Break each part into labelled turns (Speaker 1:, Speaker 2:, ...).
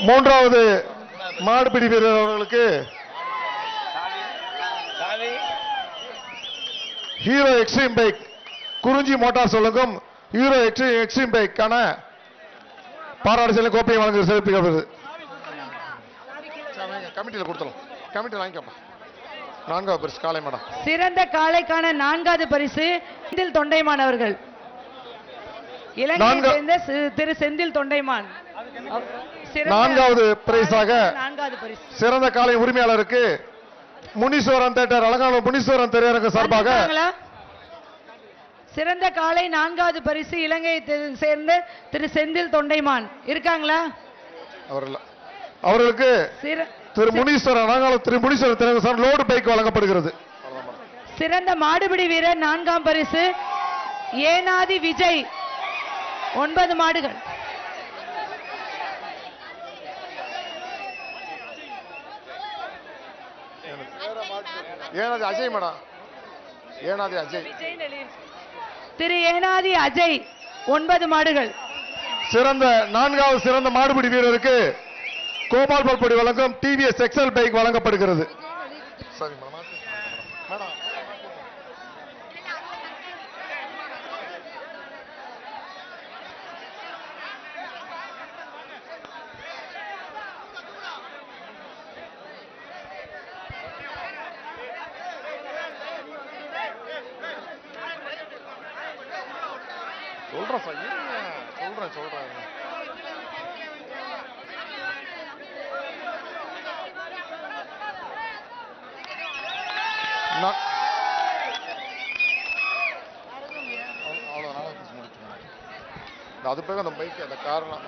Speaker 1: மூன்றாவது மாடுபிடி வீரர் அவர்களுக்கு ஹீரோ எக்ஸ்ட்ரீம் பைக் குறிஞ்சி மோட்டார் சொல்லுங்கும் ஹீரோ எக்ஸ்ட்ரீம் பைக்கான பாராட்டு செல்லும் கோப்பையை வழங்க செலுத்துகிறது. கமிட்டியில் கொடுத்தலாம். கமிட்டியில் வாங்கிக்கப்பா. நான்காவது பரிசு காளை மேடம்.
Speaker 2: சிறந்த காளைக்கான நான்காவது பரிசு செந்தில் தொண்டைமான் அவர்கள். இலங்கையை சேர்ந்த திரு செந்தில் தொண்டைமான்.
Speaker 1: நான்காவது பரிசாக சிறந்த காளை உரிமையாளருக்கு முனீஸ்வரன் தேட்டர் அலங்காநல்லூர் முனீஸ்வரன் திரையரங்கு சார்பாக
Speaker 2: சிறந்த காளை நான்காவது பரிசு இலங்கையை சேர்ந்த திரு செந்தில் தொண்டைமான் இருக்காங்களா?
Speaker 1: அவர்களுக்கு திரு முனீஸ்வரன் அலங்காநல்லூர் திரு முனீஸ்வரன் திரையரங்கு சார் லோடு பைக் வழங்கப்படுகிறது.
Speaker 2: சிறந்த மாடுபிடி வீரர் நான்காம் பரிசு ஏனாதி விஜய் 9 மாடுகள்.
Speaker 1: ஏனாதி அஜய் மேடம். ஏனாதி அஜய்
Speaker 2: திரு ஏனாதி அஜய் 9 மாடுகள்.
Speaker 1: சிறந்த நான்காவது சிறந்த மாடுபிடி வீரருக்கு கோபால் பல்பொடி வழங்கும் டிவிஎஸ் எக்ஸல் பைக் வழங்கப்படுகிறது. சரி மேடம். சொல்றேன். அது போக அந்த பைக் அந்த காரணம்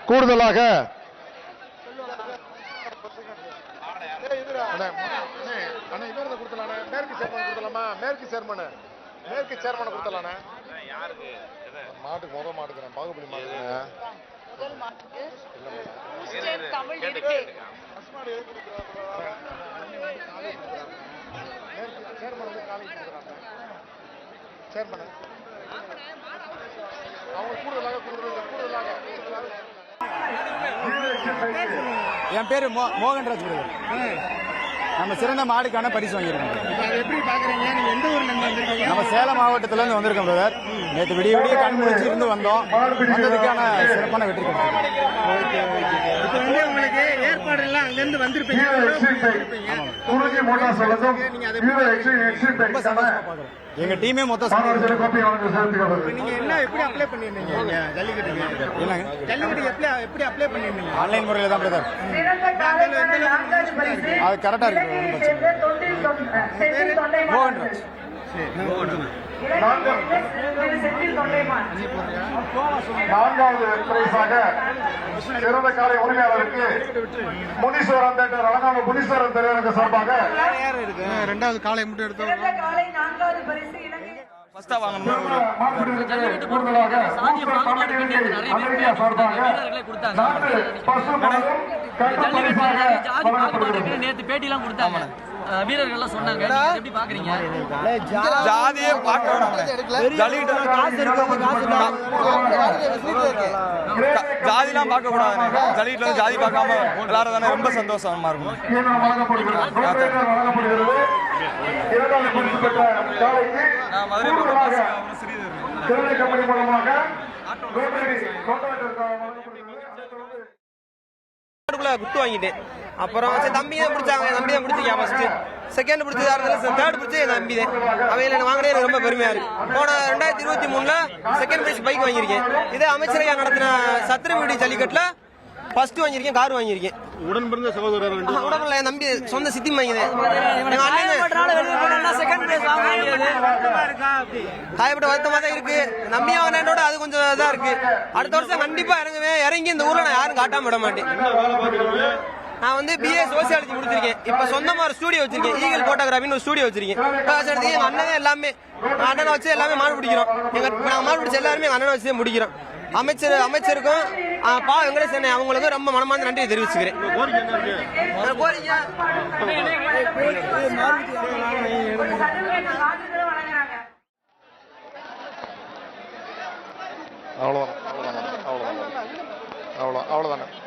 Speaker 1: கூடுதலாக மேற்கு சேர்மன் கொடுத்தலானே மாட்டுக்கு முதல் மாட்டுக்கிறேன் பாகுபலி மாட்டுக்கிறேன்.
Speaker 3: என் பேரு மோகன்ராஜ். நம்ம சிறந்த மாடுக்கான பரிசு வாங்கியிருக்கோம். நம்ம சேலம் மாவட்டத்துல இருந்து வந்திருக்கோம் பிரதர். நேற்று விடிய கண் முடிச்சு இருந்து வந்தோம். வந்ததுக்கான சிறப்பான வெற்றி
Speaker 4: உங்களுக்கு ஏற்பாடு எல்லாம் அங்கிருந்து வந்திருப்பீங்க.
Speaker 3: எங்க டீமே மொத்தம்
Speaker 4: நீங்க என்ன எப்படி அப்ளை பண்ணிருந்தீங்க ஜல்லிக்கட்டு எப்படி அப்ளை பண்ணிருந்தீங்க?
Speaker 3: ஆன்லைன் முறையில தான் பிரதர். அது கரெக்டா இருக்கு. மோகன்ராஜ்.
Speaker 1: நான்காவது பரிசாக சிறந்த காலை உரிமையாளருக்கு முனீஸ்வரன் தேட்டர் அலங்காநல்லூர் முனீஸ்வரன் திரையரங்கு சார்பாக
Speaker 4: இரண்டாவது காலை மட்டும் எடுத்தோம்.
Speaker 5: நேற்று பேட்டிலாம் கொடுத்தாங்க. வீரர்கள் சொன்னாங்க. எப்படி பாக்குறீங்க?
Speaker 6: ஜாதியே ஜாதிலாம் பார்க்க கூடாது. ஜல்லிக்கட்டுல ஜாதி பார்க்காம விளையாடுறதானே ரொம்ப சந்தோஷமா இருக்கும்.
Speaker 7: குத்து வாங்கிட்டேன். அப்புறம் தம்பி தான் பிடிச்சாங்க. தம்பி தான் பிடிச்சிருக்கேன். ஃபர்ஸ்ட் செகண்ட் பிடிச்சது தேர்ட் பிடிச்சது என் தம்பி தான். அவையில வாங்கினே எனக்கு ரொம்ப பெருமையா இருக்கு. போன 2023 செகண்ட் பிரைஸ் பைக் வாங்கியிருக்கேன். இதே அமைச்சரையா நடத்தின சத்திரமுடி ஜல்லிக்கட்டுல ஃபர்ஸ்ட் வாங்கியிருக்கேன். கார் வாங்கியிருக்கேன்.
Speaker 4: உடன் பிறந்த சகோதரர்
Speaker 7: உடம்புல என் தம்பி சொந்த சித்தி வாங்கினேன். காயப்பட்ட வருத்தமா தான் இருக்கு. நம்பியா வாங்கினோட அது கொஞ்சம் இதா இருக்கு. அடுத்த வருஷம் கண்டிப்பா இறங்கி இந்த ஊர்ல நான் யாரும் காட்டாம விட மாட்டேன். நான் BA சோசியாலஜி முடிச்சிருக்கேன். இப்ப சொந்தமா ஒரு ஸ்டுடியோ வச்சிருக்கேன். ஈகல் போட்டோகிராஃபின்னு ஒரு ஸ்டுடியோ வச்சிருக்கேன். எங்க அண்ணன் எல்லாமே அண்ணனை வச்சு எல்லாமே மாடு பிடிக்கிறோம். நாங்க மாடு பிடிச்ச எல்லாருமே எங்க அண்ணனை வச்சு முடிக்கிறோம். அமைச்சருக்கும் வெங்கடேசன் அவங்களுக்கும் ரொம்ப மனமார்ந்த நன்றி தெரிவிச்சுக்கிறேன்.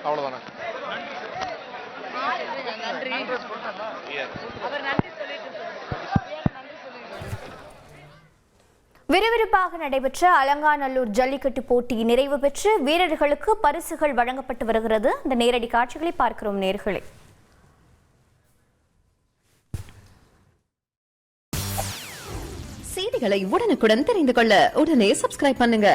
Speaker 1: அவ்வளவுதானே.
Speaker 2: நன்றி. அவர் நன்றி சொல்லிட்டு
Speaker 8: விறுவிறுப்பாக நடைபெற்ற அலங்காநல்லூர் ஜல்லிக்கட்டு போட்டி நிறைவு பெற்று வீரர்களுக்கு பரிசுகள் வழங்கப்பட்டு வருகிறது. இந்த நேரடி காட்சிகளை பார்க்கிறோம் நேயர்களே.
Speaker 9: செய்திகளை உடனுக்குடன் தெரிந்து கொள்ள உடனே சப்ஸ்கிரைப் பண்ணுங்க.